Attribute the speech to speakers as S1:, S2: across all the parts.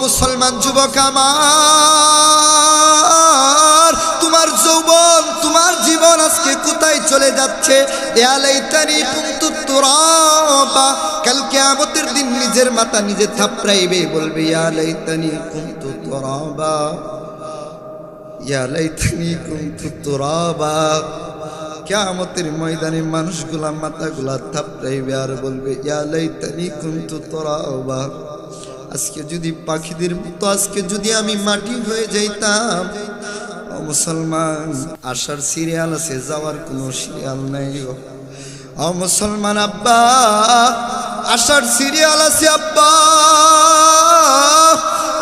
S1: মুসলমান যুবক আমার, তোমার যৌবন তোমার জীবন আজকে কোথায় চলে যাচ্ছে? ইয়া লাইতানি কুনতু তুরাবা, কাল কিয়ামতের দিন নিজের মাথা নিজে থাপড়াইবে, বলবে ইয়া লাইতানি কুনতু তুরাবা, ইয়া লাইতানি কুনতু তুরাবা। কিয়ামতের ময়দানে মানুষগুলা মাথাগুলা থাপড়াইবে আর বলবে ইয়া লাইতানি কুনতু তুরাবা। আজকে যদি পাখিদের মতো আজকে যদি আমি মাটি হয়ে যাইতাম। ও মুসলমান, আসার সিরিয়াল আছে, যাওয়ার কোনো সিরিয়াল নাই। ও মুসলমান আব্বা, আসার সিরিয়াল আছে আব্বা।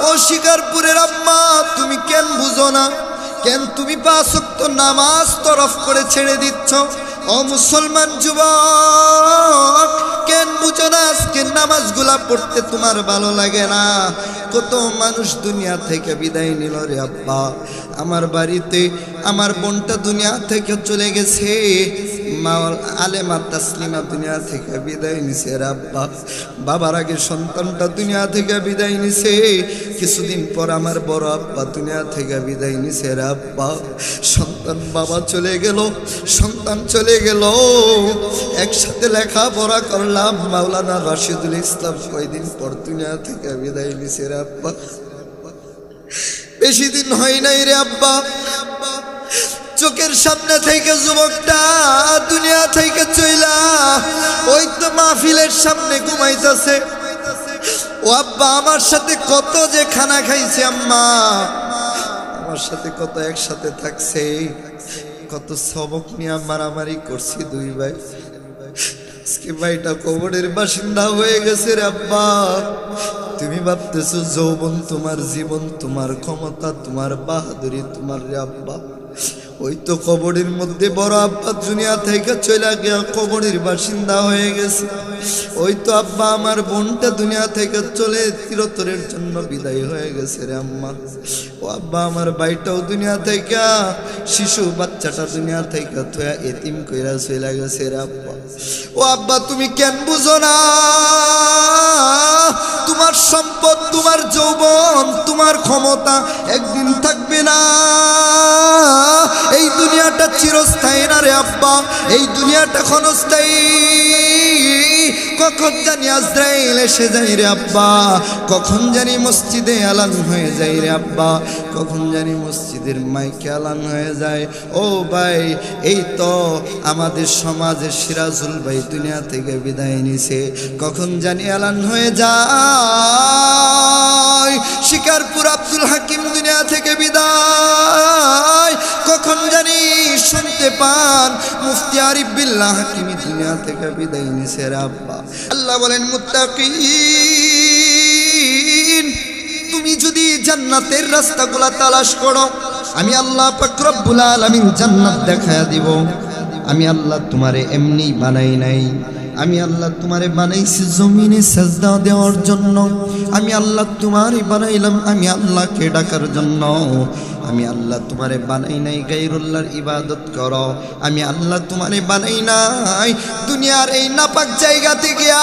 S1: ও শিকারপুরের আম্মা, তুমি কেন বুঝো না? কেন তুমি 5 ওয়াক্ত নামাজ তরফ করে ছেড়ে দিচ্ছ? ও মুসলমান যুবক, কেন বুঝো না আজকে নামাজগুলা পড়তে তোমার ভালো লাগে না? কত মানুষ দুনিয়া থেকে বিদায় নিল রে আব্বা। আমার বাড়িতে আমার বোনটা দুনিয়া থেকে চলে গেছে, মা আলেমা তাসলিমা দুনিয়া থেকে বিদায় নিছে রে আব্বা। বাবার আগে সন্তানটা দুনিয়া থেকে বিদায় নিছে, কিছুদিন পর আমার বড় আব্বা দুনিয়া থেকে বিদায় নিছে রে আব্বা। সন্তান বাবা চলে গেল, সন্তান চলে গেল, একসাথে লেখাপড়া করলাম। মাওলানা রাশিদুল ইসলাম কয়দিন পর দুনিয়া থেকে বিদায় নিছে রে আব্বা। বেশি দিন হয় নাই রে আব্বা, চোখের সামনে থেকে যুবকটা দুনিয়া থেকে চইলা ওই তো মাহফিলের সামনে ঘুমাইতেছে। ও আব্বা আমার সাথে কত যে খানা খাইছে, আম্মা আমার সাথে কত একসাথে থাকছে, কত সবক নিয়ে মারামারি করছি দুই ভাই। আজকে ভাইটা কবরের বাসিন্দা হয়ে গেছে রে আব্বা। তুমি ভাবতেছো যৌবন তোমার, জীবন তোমার, ক্ষমতা তোমার, বাহাদুরি তোমার রে আব্বা। ওই তো কবরের মধ্যে বড় আব্বা দুনিয়া থেকে চলে গিয়া কবরের বাসিন্দা হয়ে গেছে। ওই তো আব্বা আমার বোনটা দুনিয়া থেকে চলে চিরতরের জন্য বিদায় হয়ে গেছে রে আম্মা। ও আব্বা আমার ভাইটাও দুনিয়া থেকে, শিশু বাচ্চাটা দুনিয়া থেকে থয়া এতিম কইরা চলে গেছে রে আব্বা। ও আব্বা তুমি কেন বুঝো না? তোমার সম্পদ, তোমার যৌবন, তোমার ক্ষমতা একদিন থাকবে না। এই দুনিয়াটা চিরস্থায়ী না রে আব্বা, এই দুনিয়াটা ক্ষণস্থায়ী। কখন জানি আজরাইল এসে যাই রে আব্বা, কখন জানি মসজিদে আলান হয়ে যায় রে আব্বা, কখন জানি মসজিদের মাইকে আলান হয়ে যায়। ও ভাই, এই তো আমাদের সমাজের সিরাজুল ভাই দুনিয়া থেকে বিদায় নিছে, কখন জানি আলান হয়ে যায়। শিকারপুর আব্দুল হাকিম দুনিয়া থেকে বিদায়, কখন জানি শুনতে পান মুফতি আরিফ বিল্লাহ হাকিমি দুনিয়া থেকে বিদায় নিছে রে আব্বা। আল্লাহ বলেন মুত্তাকিন, তুমি যদি জান্নাতের রাস্তাগুলা তালাশ করো, আমি আল্লাহ পাক রব্বুল আলামিন জান্নাত দেখায়া দিব। আমি আল্লাহ তোমারে এমনি বানাই নাই, আমি আল্লাহ তোমারে বানাইছি জমিনে সাজদা দেওয়ার জন্য। আমি আল্লাহ তোমারে বানাইলাম আমি আল্লাহকে ডাকার জন্য। আমি আল্লাহ তোমারে বানাই নাই গায়রুল্লাহর ইবাদত করো। আমি আল্লাহ তোমারে বানাই নাই দুনিয়ার এই নাপাক জায়গাতে গিয়া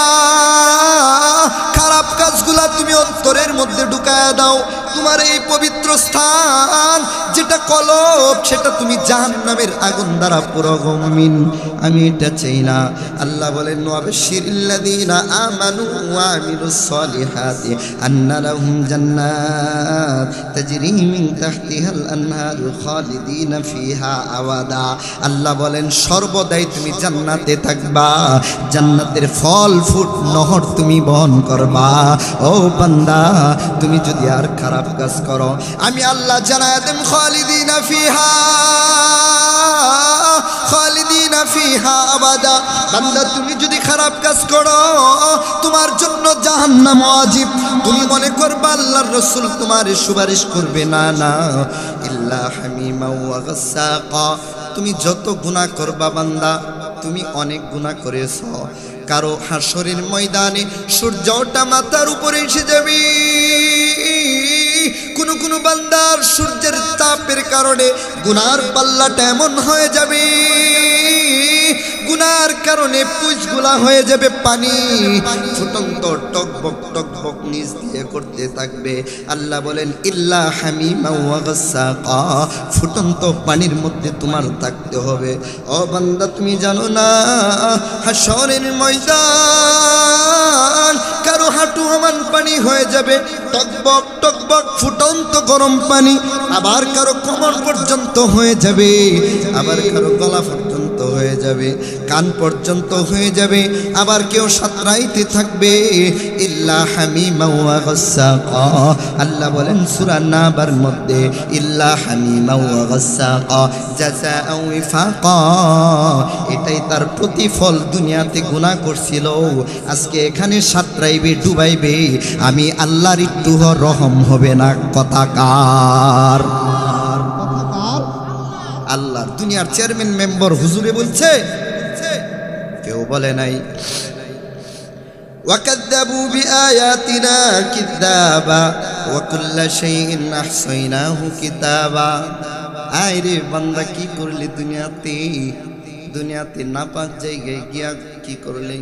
S1: খারাপ কাজগুলা তুমি অন্তরের মধ্যে ঢুকায়া দাও। তোমার এই পবিত্র স্থান যেটা কলব, সেটা তুমি জাহান্নামের আগুন দ্বারা পুরোগমিন। আমি এটা চাই না। আল্লাহ বলেন ওয়াবাশশিরিল্লাযীনা আমানু ওয়া আমিলুস সলিহাতি আন্না লাহুম জান্নাত তাজরি মিন তাহতিহাল আনহার খালিদিনা ফিহা আবাদা। আল্লাহ বলেন সর্বদাই তুমি জান্নাতে থাকবা, জান্নাতের ফল ফুট নহর তুমি বহন করবা। ও বান্দা, তুমি যদি আর খারাপ কাজ করো, আমি আল্লাহ জানায়া দেম খালিদিনা ফিহা, খালিদিনা ফিহা আবাদা। বান্দা তুমি যদি খারাপ কাজ করো, তোমার জন্য জাহান্নাম ওয়াজিব। তুমি মনে করবা আল্লাহর রাসূল তোমার সুপারিশ করবে, না না, ইল্লা হামিমা ওয়া গাসসাকা। তুমি যত গুনাহ করবা বান্দা, তুমি অনেক গুনাহ করেছো, কারো হাসরের ময়দানে সূর্যটা মাথার উপরে এসে যাবে। কোন বান্দার সূর্যের তাপের কারণে গুনার পাল্লাটা এমন হয়ে যাবে, গুনার কারণে পুঁজগুলা হয়ে যাবে পানি, ফুটন্ত টকবক নিচ দিয়ে করতে থাকবে। আল্লাহ বলেন ইল্লা হামিমা ওয়া গাসসাকা, ফুটন্ত পানির মধ্যে তোমার থাকতে হবে। ও বান্দা তুমি জানো না হাশরের ময়দান কারো হাঁটু সমান পানি হয়ে যাবে, টকবক ফুটন্ত গরম পানি, আবার কারো কোমর পর্যন্ত হয়ে যাবে, আবার কারো গলা পর্যন্ত হয়ে যাবে, কান পর্যন্ত হয়ে যাবে, আবার কেউ সাঁতরাইতে থাকবে। ইল্লা হামিমা ওয়া গাসসাকা, আল্লাহ বলেন সূরা নাবার মধ্যে ইল্লা হামিমা ওয়া গাসসাকা জাযাআ ওয়াফাকা, এটাই তার প্রতিফল। দুনিয়াতে গুনাহ করছিল, আজকে এখানে সাঁতরাইবে ডুবাইবে, আমি আল্লাহর একটু রহম হবে না। কথাকার আল্লাহ দুনিয়ার চেয়ারম্যান মেম্বার হুজুরে বলছে, কেউ বলে নাই। ওয়াকাযযাবু বিআয়াতিনা কিযাবা ওয়া কুল্লা শাইইন আহসাইনাহু কিতাবা। আইরে বান্দা কি করলি দুনিয়াতে নাপাক জায়গায় গিয়া কি করলি?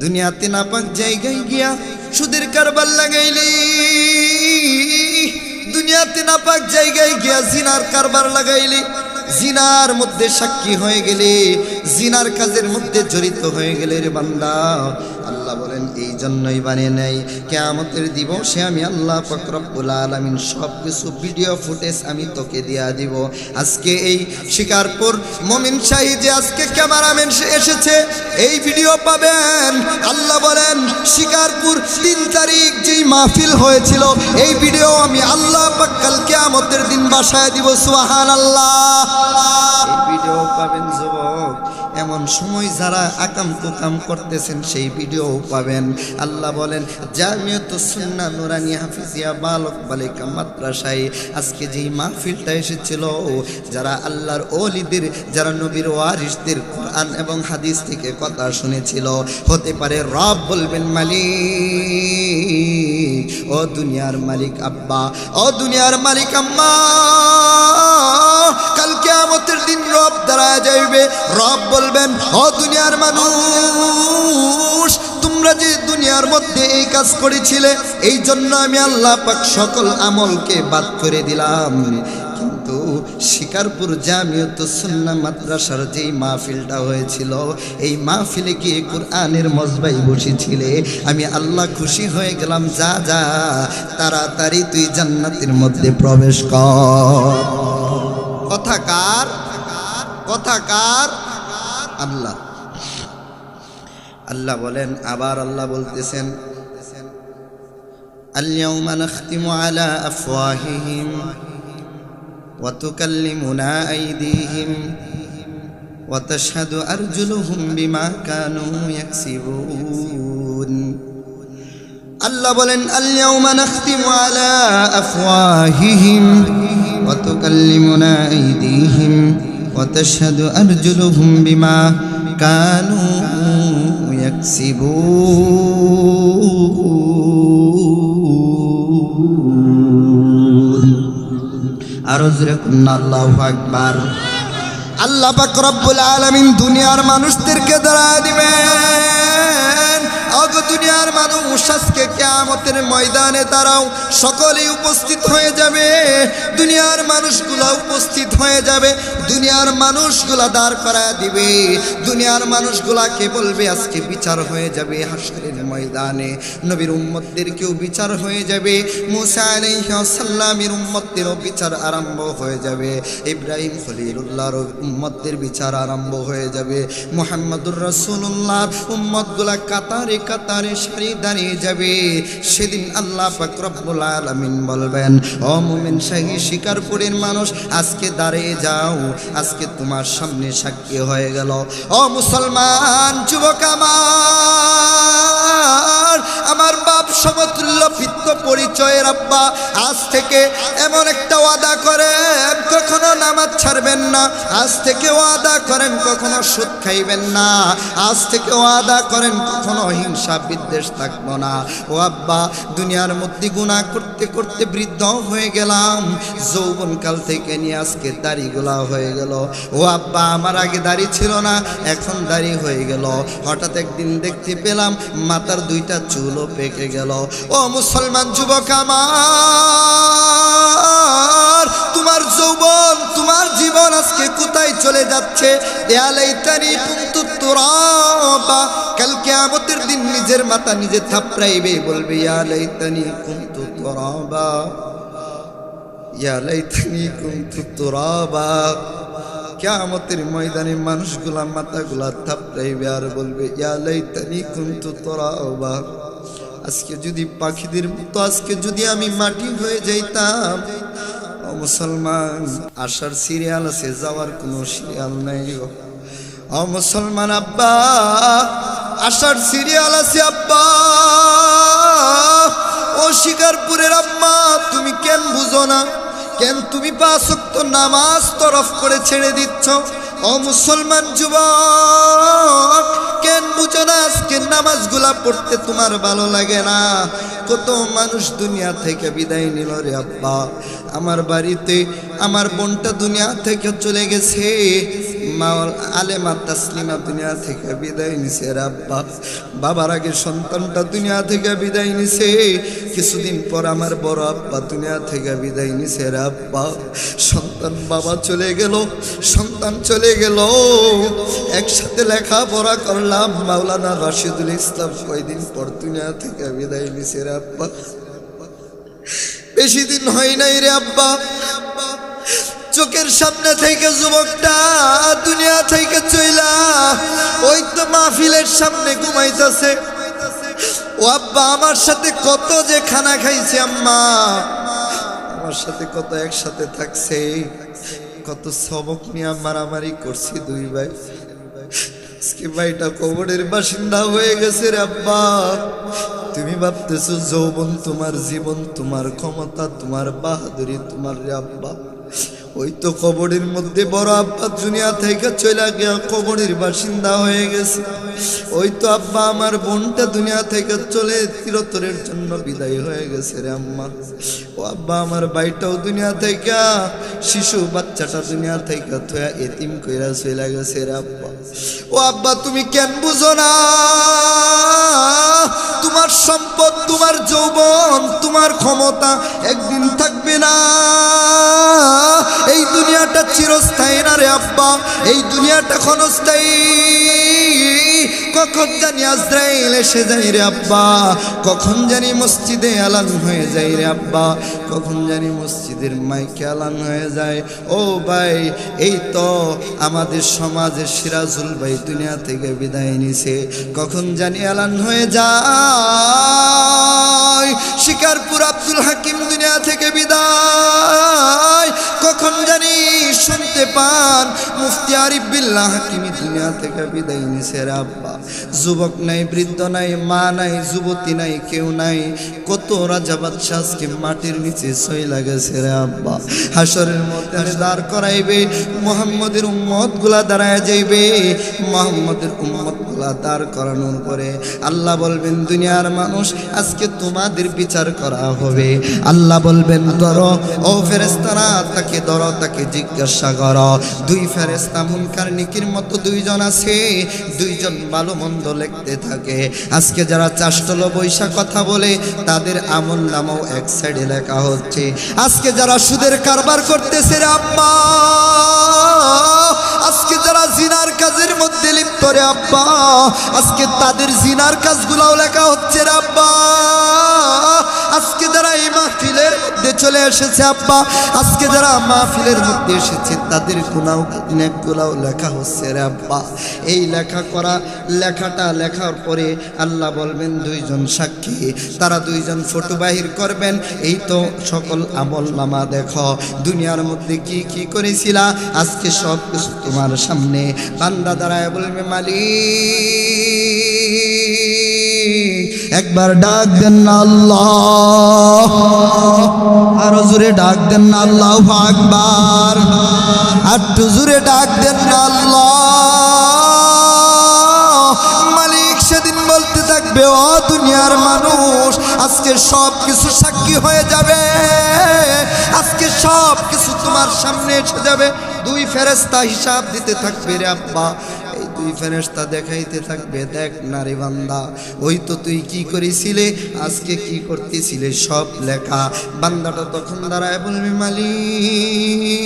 S1: দুনিয়াতে নাপাক জায়গায় গিয়া সুদের কারবার লাগাইলি, দুনিয়াতে নাপাক জায়গায় গিয়া জিনার কারবার লাগাইলি, জিনার মধ্যে সাক্ষী হয়ে গেলে, জিনার কাজের মধ্যে জড়িত হয়ে গেলে রে বান্দা। আল্লাহ বলেন এই জন্যই বানিয়ে নেই কিয়ামতের দিবসে আমি আল্লাহ পাক রব্বুল আলামিন সব কিছু ভিডিও ফুটেজ আমি তোকে দিয়া দিব। আজকে এই শিকারপুর মমিন শাহী যে আজকে ক্যামেরাম্যান এসেছে, এই ভিডিও পাবেন। আল্লাহ বলেন শিকারপুর 3 তারিখ যেই মাহফিল হয়েছিল, এই ভিডিও আমি আল্লাহ পাক কাল কিয়ামতের দিন বাসায় দিব। সুবহানাল্লাহ, এই ভিডিও পাবেন যুবক। এমন সময় যারা আকাম কুকাম করতেছেন সেই ভিডিও পাবেন। আল্লাহ বলেন জামিয়াতুস সুন্নাহ নুরানী হাফিজিয়া বালক বালিকা মাদ্রাসায় আজকে যেই মাহফিলটা এসেছিল, যারা আল্লাহর ওলিদের, যারা নবীর ওয়ারিসদের কোরআন এবং হাদিস থেকে কথা শুনেছিল, হতে পারে রব বলবেন মালিক, ও দুনিয়ার মালিক আব্বা, ও দুনিয়ার মালিক আম্মা, কাল কিয়ামতের দিন রব দাঁড়ায় যাইবে। রব বলবেন ও দুনিয়ার মানুষ, তোমরা যে দুনিয়ার মধ্যে এই কাজ করেছিলে, এই জন্য আমি আল্লাহ পাক সকল আমলকে বাদ করে দিলাম। কিন্তু শিকারপুর জামিয়াতুস সুন্নাহ মাদ্রাসার যেই মাহফিলটা হয়েছিল, এই মাহফিলে গিয়ে কোরআনের মজবাই বসেছিলে, আমি আল্লাহ খুশি হয়ে গেলাম। যা যা তাড়াতাড়ি তুই জান্নাতের মধ্যে প্রবেশ কর। কথাকার আল্লাহ। আল্লাহ বলেন, আবার আল্লাহ বলতেছেন আল-ইয়াওমা নাখতিমু আলা আফওয়াহিহিম ওয়া তুকাল্লিমুনা আইদিহিম ওয়া তাশহাদু আরজুলুহুম বিমা কানু ইয়াকসিবুন। আল্লাহ বলেন আল-ইয়াওমা নাখতিমু আলা আফওয়াহিহিম ওয়া তুকাল্লিমুনা আইদিহিম ওয়া তাশহাদু আরজুলুহুম বিমা কানু ইয়াকসিবুন। আরো জোরে কুন আল্লাহু আকবার। আল্লাহ পাক রব্বুল আলামিন দুনিয়ার মানুষদেরকে দাঁড়া দিবেন। ওগো দুনিয়ার মানুষ, আজকে কিয়ামতের ময়দানে দাঁড়াও, সকলেই উপস্থিত হয়ে যাবে। দুনিয়ার মানুষগুলা উপস্থিত হয়ে যাবে, দুনিয়ার মানুষগুলা দাঁড় করায় দিবে। দুনিয়ার মানুষগুলাকে বলবে আজকে বিচার হয়ে যাবে হাশরের ময়দানে। নবীর উম্মতদেরকেও বিচার হয়ে যাবে, মুসা আলাইহিস সালামের উম্মতদেরও বিচার আরম্ভ হয়ে যাবে, ইব্রাহিম খলিলুল্লাহর উম্মতদের বিচার আরম্ভ হয়ে যাবে, মুহাম্মদুর রাসূলুল্লাহর উম্মতগুলা কাতারে কাতারে সারি দাঁড়িয়ে যাবে। সেদিন আল্লাহ পাক রব্বুল আলামিন বলবেন, ও মুমিন শাহী শিকারপুরের মানুষ, আজকে দাঁড়িয়ে যাও, আজকে তোমার সামনে সাক্ষী হয়ে গেল। ও মুসলমান যুবক আমার বাপ সমতুল্য পিত্ত পরিচয়ের আব্বা আজ থেকে এমন একটা ওয়াদা করেন কখনো নামাজ ছাড়বেন না, আজ থেকে ওয়াদা করেন কখনো সুদ খাইবেন না, আজ থেকে ওয়াদা করেন কখনো হিংসা বিদ্বেষ থাকবো না। ও আব্বা দুনিয়ার মধ্যে গুনাহ করতে করতে বৃদ্ধ হয়ে গেলাম, যৌবনকাল থেকে নিয়ে আজকে দাড়িগুলা হয়ে গেল। ও আব্বা আমার আগে দাড়ি ছিল না, এখন দাড়ি হয়ে গেল। হঠাৎ একদিন দেখতে পেলাম মাথার দুইটা চুলও পেকে গেল। ও মুসলমান যুবক আমার, তোমার যৌবন তোমার জীবন আজকে কোথায় চলে যাচ্ছে? ইয়া লাইতানি কুনতু তুরাবা, কাল কিয়ামতের দিন নিজের মাথা নিজে থাপড়াইবে, বলবে ইয়া লাইতানি কুনতু তুরাবা, ইয়া লাইতানি কুনতু তুরাবা। কিয়ামতের ময়দানে মানুষগুলা মাথাগুলা থাপড়াইবে আর বলবে ইয়া লাইতানি কুনতু তুরাবা। আজকে যদি পাখিদের মতো আজকে যদি আমি মাটি হয়ে যাইতাম। ও মুসলমান, আসার সিরিয়াল আছে, যাওয়ার কোনো সিরিয়াল নাই। ও মুসলমান আব্বা, আসার সিরিয়াল আছে আব্বা। ও শিকারপুরের আম্মা, তুমি কেন বুঝো না? কেন তুমি 5 ওয়াক্ত নামাজ তরফ করে ছেড়ে দিচ্ছ? ও মুসলমান যুবক, কেন বুঝো না আজকে নামাজগুলা পড়তে তোমার ভালো লাগে না? কত মানুষ দুনিয়া থেকে বিদায় নিল রে আব্বা। আমার বাড়িতে আমার বোনটা দুনিয়া থেকে চলে গেছে, মা আলেমা তাসলিমা দুনিয়া থেকে বিদায় নিছে রে আব্বা। বাবার আগে সন্তানটা দুনিয়া থেকে বিদায় নিছে, কিছুদিন পর আমার বড় আব্বা দুনিয়া থেকে বিদায় নিছে রে আব্বা। সন্তান বাবা চলে গেল, সন্তান চলে গেল, একসাথে লেখাপড়া করলাম। মাওলানা রাশিদুল ইসলাম কয়দিন পর দুনিয়া থেকে বিদায় নিছে রে আব্বা। বেশি দিন হয় নাই রে আব্বা, চোখের সামনে থেকে যুবকটা দুনিয়া থেকে চইলা ওই তো মাহফিলের সামনে ঘুমাইতেছে। ও আব্বা আমার সাথে কত যে খানা খাইছে আম্মা, আমার সাথে কত একসাথে থাকছে, কত সবক নিয়ে মারামারি করছি দুই ভাই। আজকে ভাইটা কবরের বাসিন্দা হয়ে গেছে রে আব্বা। তুমি ভাবতেছো যৌবন তোমার জীবন, তোমার ক্ষমতা, তোমার বাহাদুরি তোমার রে আব্বা। ওই তো কবরের মধ্যে বড় আব্বা দুনিয়া থেকে চলে গিয়া কবরের বাসিন্দা হয়ে গেছে। ওই তো আব্বা আমার বোনটা দুনিয়া থেকে চলে চিরতরের জন্য বিদায় হয়ে গেছে রে আম্মা। ও আব্বা আমার ভাইটাও দুনিয়া থেকে, শিশু বাচ্চাটা দুনিয়া থেকে থয়া এতিম কইরা চলে গেছে রে আব্বা। ও আব্বা তুমি কেন বুঝো না? তোমার সম্পদ, তোমার যৌবন, তোমার ক্ষমতা একদিন থাকবে না। এই দুনিয়াটা চিরস্থায়ী না রে আব্বা, এই দুনিয়াটা ক্ষণস্থায়ী। কখন জানি আজরাইল এসে যাই রে আব্বা, কখন জানি মসজিদে আলান হয়ে যায় রে আব্বা, কখন জানি মসজিদের মাইকে আলান হয়ে যায়। ও ভাই, এই তো আমাদের সমাজের সিরাজুল ভাই দুনিয়া থেকে বিদায় নিছে, কখন জানি আলান হয়ে যায়। শিকারপুর আব্দুল হাকিম দুনিয়া থেকে বিদায়, কখন জানি শুনতে পান মুফতি আরিফ বিল্লাহ হাকিমি দুনিয়া থেকে বিদায় নিছে রে আব্বা। যুবক নাই, বৃদ্ধ নাই, মা নাই, যুবতী নাই, কেউ নাই। কত রাজা বাদশা আজকে মাটির নিচে চইলা গেছে রে আব্বা। হাসরের ময়দানে দাঁড় করাইবে, মুহাম্মদের উম্মত গুলা দাঁড়ায় যাইবে। মুহাম্মদের উম্মত গুলা দাঁড় করানোর পরে আল্লাহ বলবেন দুনিয়ার মানুষ আজকে তোমাদের বিচার করা হবে। আল্লাহ বলবেন ধরো, ও ফেরেশতারা তাকে ধরো, তাকে জিজ্ঞাসা করো। দুই ফেরেশতা মুনকার নেকির মতো দুইজন আছে, দুইজন ভালো মন্দ লিখতে থাকে। আজকে যারা চাষ্টল বৈশা কথা বলে তাদের আমল নামাও এক সাইডে লেখা হচ্ছে। আজকে যারা সুদের কারবার করতেছে রে আব্বা, আজকে যারা জিনার কাজের মধ্যে লিপ্ত রে আব্বা, আজকে তাদের জিনার কাজগুলাও লেখা হচ্ছে রে আব্বা। আজকে যারা এই মাহফিলের মধ্যে চলে এসেছে আব্বা, আজকে যারা মাহফিলের মধ্যে এসেছে তাদের গুনাহ নেকগুলাও লেখা হচ্ছে রে আব্বা। এই লেখা করা লেখাটা লেখার পরে আল্লাহ বলবেন দুইজন সাক্ষী, তারা দুইজন ফটো বাহির করবেন। এই তো সকল আমল নামা দেখো, দুনিয়ার মধ্যে কি কি করেছিলা, আজকে সব কিছু তোমার সামনে। বান্দা দাঁড়ায় বলবে মালিক একবার ডাক দেন না আল্লাহ, আরো জোরে ডাক দেন না আল্লাহু আকবার, একটু জোরে ডাক দেন না আল্লাহ। মালিক সেদিন বলতে থাকবে, ও দুনিয়ার মানুষ, আজকে সব কিছু সাক্ষী হয়ে যাবে, আজকে সব কিছু তোমার সামনে এসে যাবে। দুই ফেরেশতা হিসাব দিতে থাকবে রে আব্বা। এই দুই ফেরেশতা দেখাইতে থাকবে, দেখ না রে বান্দা, ওই তো তুই কি করেছিলে, আজকে কি করতেছিলে, সব লেখা। বান্দাটা তখন দাঁড়ায় বলবে, মালিক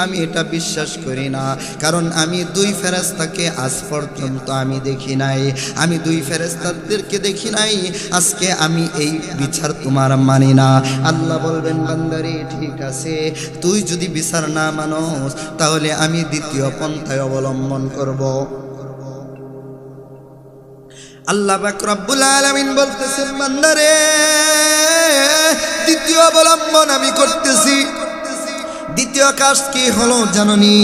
S1: আমি এটা বিশ্বাস করি না, কারণ আমি দুই ফেরেশতাকে আজ পর্যন্ত আমি দেখি নাই, আমি দুই ফেরেশতাদেরকে দেখি নাই, আজকে আমি এই বিচার তোমার মানি না। আল্লাহ বলবেন, বান্দারে ঠিক আছে, তুই যদি বিচার না মানস তাহলে আমি দ্বিতীয় পন্থায় অবলম্বন করব। আল্লাহ পাক রব্বুল আলামিন বলতেছেন, বান্দারে দ্বিতীয় অবলম্বন আমি করতেছি। দ্বিতীয় কাজ কি হলো জাননি?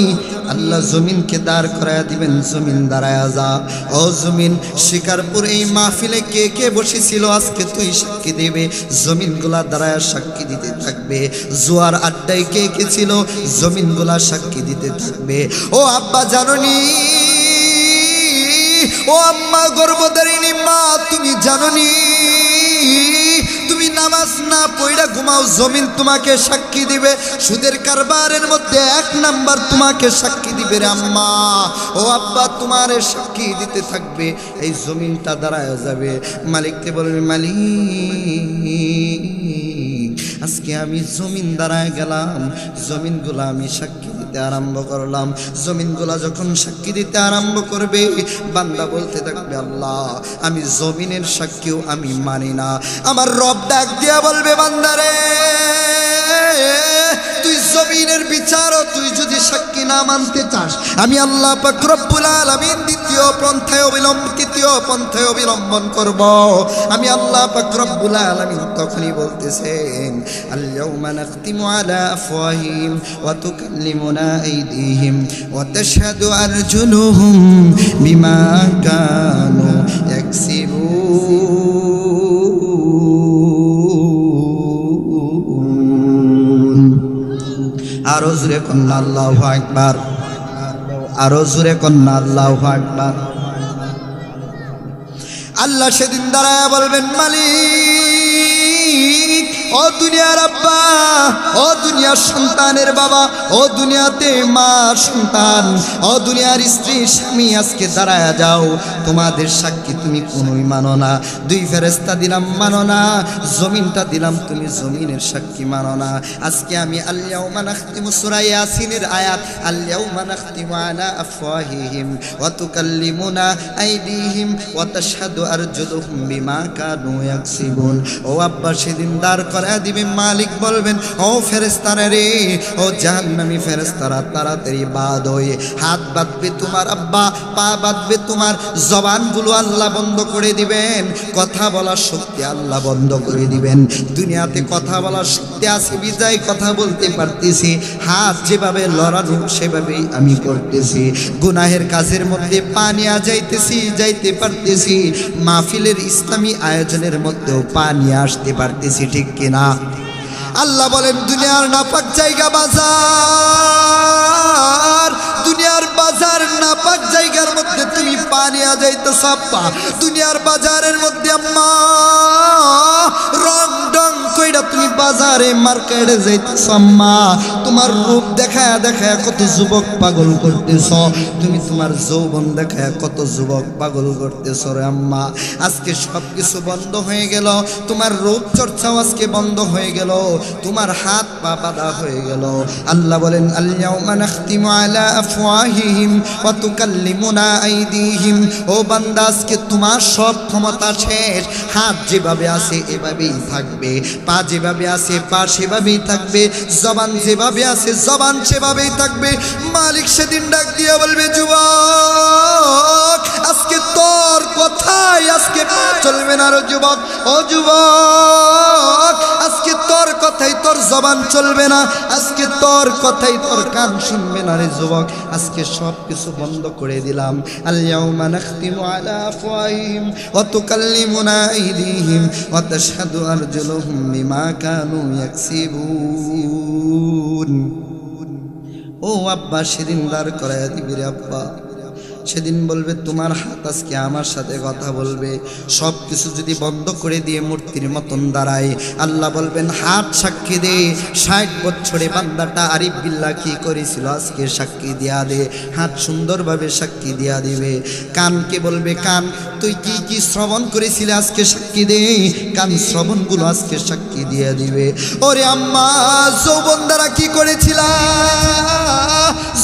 S1: আল্লাহ জমিনকে দাঁড় করায়া দিবেন, জমিন দাঁড়ায়া যা। ও জমিন, শিকারপুর এই মাহফিলে কে কে বসেছিল আজকে তুই সাক্ষী দেবে। জমিনগুলা দাঁড়ায়া সাক্ষী দিতে থাকবে। জোয়ার আড্ডায় কে কে ছিল, জমিনগুলা সাক্ষী দিতে থাকবে। ও আব্বা জাননি, ও আম্মা গর্ভধারিণী মা, তুমি জাননি, তুমি নামাজ না পড়া ঘুমাও, জমিন তোমাকে সাক্ষী দিবে। সুদের কারবারের মধ্যে 1 নাম্বার তোমাকে সাক্ষী দিবে রে আম্মা। ও আব্বা তোমার সাক্ষী দিতে থাকবে, এই জমিনটা দাঁড়ায় যাবে। মালিককে বলবে, মালিক আজকে আমি জমিন দাঁড়ায় গেলাম, জমিনগুলা আমি সাক্ষী দিতে আরম্ভ করলাম। জমিনগুলা যখন সাক্ষী দিতে আরম্ভ করবে, বান্দা বলতে থাকবে, আল্লাহ আমি জমিনের সাক্ষীও আমি মানি না। আমার রব ডাক দিয়া বলবে, বান্দারে তুই জমিনের বিচারও তুই যদি সাক্ষী না মানতে চাস, আমি আল্লাহ পাক রব্বুল আলামিন তৃতীয় পন্থায় অবলম্বন করব। আমি আল্লাহ পাক রব্বুল আলামিন তখনই বলতেছেন, আল-ইয়াউমা নাখতিমু আলা আফওয়াহিহিম ওয়া তুকাল্লিমুনা আইদিহিম ওয়া তাশহাদু আরজুলুহুম বিমা কানু ইয়াকসিবুন। আরো জোরে কন্না আল্লাহু আকবার, আরো জোরে কন্না আল্লাহু আকবার। আল্লাহ সেদিন দাঁড়ায় বলবেন, মালিক ও দুনিয়ার আব্বা, ও দুনিয়ার সন্তানের বাবা, ও দুনিয়াতে মা সন্তান, ও দুনিয়ার স্ত্রী স্বামী, আজকে দাঁড়ায় যাও। তোমাদের সাক্ষী তুমি কোনোই মানো না। দুই ফেরেশতা দিলাম মানো না, জমিনটা দিলাম তুমি জমিনের সাক্ষী মানো না। আজকে আমি আল-ইয়াউমা নাখতিমু, সূরা ইয়াসিনের আয়াত, আল-ইয়াউমা নাখতিমু আলা আফওয়াহিহিম ওয়া তুকাল্লিমুনা আইদিহিম ওয়া তাশহাদু আরজুলুহুম বিমা কানু ইয়াকসিবুন। ও আব্বা সেদিন দাঁড় করায় দিবে। মালিক বলবেন, ও ফেরেশতারা রে, ও জাহান্নামী ফেরেশতারা, তাড়াতাড়ি বাদ হয়ে হাত বাঁধবে তোমার আব্বা, পা বাঁধবে তোমার, জবানগুলো আল্লাহ বন্ধ করে দিবেন, কথা বলার শক্তি আল্লাহ বন্ধ করে দিবেন। দুনিয়াতে কথা বলার শক্তি আছে বিদায় কথা বলতে পারতেছি, হাত যেভাবে লড়ানো সেভাবেই আমি করতেছি। গুনাহের কাজের মধ্যে পা নিয়ে যাইতে পারতেছি, মাহফিলের ইসলামী আয়োজনের মধ্যেও পা নিয়ে আসতে পারতেছি, ঠিক কিনা? আল্লাহ বলেন, দুনিয়ার নাপাক জায়গা বাজার, দুনিয়ার বাজার নাপাক জায়গার মধ্যে তুমি পা নিয়ে যাইতেছ আব্বা। দুনিয়ার বাজারের মধ্যে আম্মা রং ডং কইরা তুমি বাজারে মার্কেটে যাইতেছ আম্মা। তোমার রূপ দেখায় দেখায় কত যুবক পাগল করতেছ, তুমি তোমার যৌবন দেখায় কত যুবক পাগল করতেছ রে আম্মা। আজকে সব কিছু বন্ধ হয়ে গেল, তোমার রূপ চর্চাও আজকে বন্ধ হয়ে গেল, তোমার হাত পা বাঁধা হয়ে গেল। আল্লাহ বলেন, আল-ইয়াউমা নাখতিমু আলা আফওয়াহিহিম ওয়া তুকাল্লিমুনা আইদিহিম। ও বান্দা, আজকে তোমার সব ক্ষমতা শেষ। হাত যেভাবে আছে এভাবেই থাকবে, পা যেভাবে আছে পা সেভাবেই থাকবে, জবান যেভাবে আছে জবান সেভাবেই থাকবে। মালিক সেদিন ডাক দিয়ে বলবে, যুবক আজকে তোর কথাই আজকে চলবে না রে যুবক। ও যুবক, আজকে তোর কথাই তোর জবান চলবে না, আজকে তোর কথাই তোর কান শুনবে না রে যুবক। আজকে সব কিছু বন্ধ করে দিলাম। আল-ইয়াউমা নাখতিমু আলা আফওয়াহিহিম ওয়া তুকাল্লিমুনা আইদিহিম ওয়া তাশহাদু আরজুলুহুম বিমা কানু ইয়াকসিবুন। ও আব্বা, সেদিন দাঁড় করাইয়া দিবি রে আব্বা। সেদিন বলবে তোমার হাত আজকে আমার সাথে কথা বলবে। সব কিছু যদি বন্ধ করে দিয়ে মূর্তির মতন দাঁড়ায়, আল্লাহ বলবেন হাত সাক্ষী দে, 60 বছরে বান্দাটা আরিফ বিল্লাহ কি করেছিল আজকে সাক্ষী দিয়া দে। হাত সুন্দরভাবে সাক্ষী দিয়া দিবে। কানকে বলবে কান তুই কি কি শ্রবণ করেছিলে আজকে সাক্ষী দে। কান শ্রবণগুলো আজকে সাক্ষী দিয়া দিবে। ওরে আম্মা, যৌবন দ্বারা কি করেছিলা,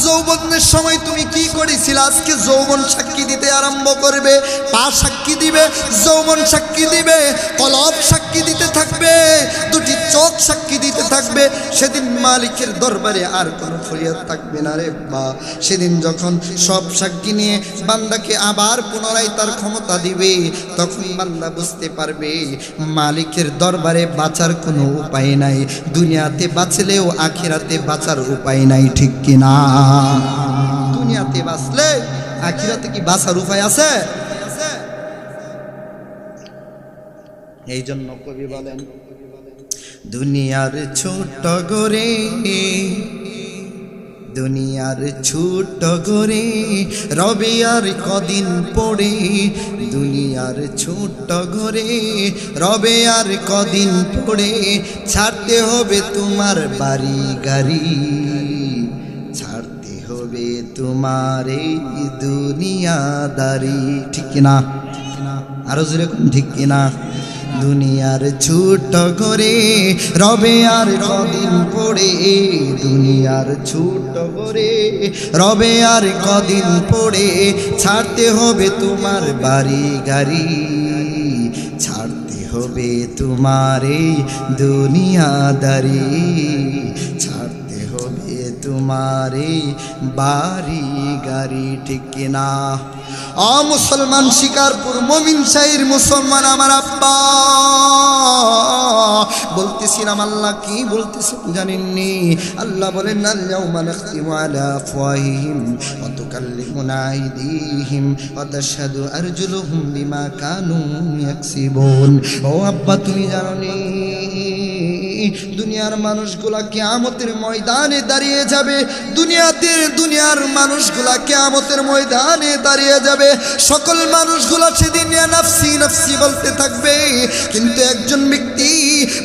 S1: যৌবনের সময় তুমি কি করেছিলে, আজকে যৌবন সাক্ষী দিতে আরম্ভ করবে। পা সাক্ষী দিবে, যৌবন সাক্ষী দিবে, কলব সাক্ষী দিতে থাকবে, দুটি চোখ সাক্ষী দিতে থাকবে। সেদিন মালিকের দরবারে আর কোনো ফরিয়াদ থাকবে না রে বা। সেদিন যখন সব সাক্ষী নিয়ে বান্দাকে আবার পুনরায় তার ক্ষমতা দিবে, তখন বান্দা বুঝতে পারবে মালিকের দরবারে বাঁচার কোনো উপায় নাই। দুনিয়াতে বাঁচলেও আখিরাতে বাঁচার উপায় নাই, ঠিক কিনা? দুনিয়াতে বাঁচলে আখিরাতে কি বাঁচার উপায় আছে? এই জন্য কবি বলেন, দুনিয়ার ছোট গরে, দুনিয়ার ছোট গরে রবে আর কদিন পড়ে, দুনিয়ার ছোট গরে রবে আর কদিন পড়ে, ছাড়তে হবে তোমার বাড়ি গাড়ি, ছাড়তে হবে তোমার এই দুনিয়াদারি, ঠিক কিনা? আরো জোরে ঠিক কিনা? দুনিয়ার ছোট করে রবে আর কদিন পড়ে, দুনিয়ার ছোট করে রবে আর কদিন পড়ে, ছাড়তে হবে তোমার বাড়ি গাড়ি, ছাড়তে হবে তোমার এই দুনিয়াদারি, ছাড়তে হবে তোমার এই বাড়ি গাড়ি, ঠিক কিনা? মুসলমান শিকারপুর মমিন শাহীর মুসলমান আমার আব্বা বলতেছিলাম, আল্লাহ কি বলতেছে জানেননি? আল্লাহ বলেন আল-ইয়াউমা নাখতিমু আলা আফওয়াহিহিম ওয়া তুকাল্লিমুনা আইদিহিম ওয়া তাশহাদু আরজুলুহুম বিমা কানু ইয়াকসিবুন। ও আব্বা, তুমি জানোনি দুনিয়ার মানুষগুলা কিয়ামতের ময়দানে দাঁড়িয়ে যাবে। দুনিয়ার মানুষগুলা কিয়ামতের ময়দানে দাঁড়িয়ে যাবে। সকল মানুষগুলা সেদিন নাফসি নাফসি বলতে থাকবে, কিন্তু একজন ব্যক্তি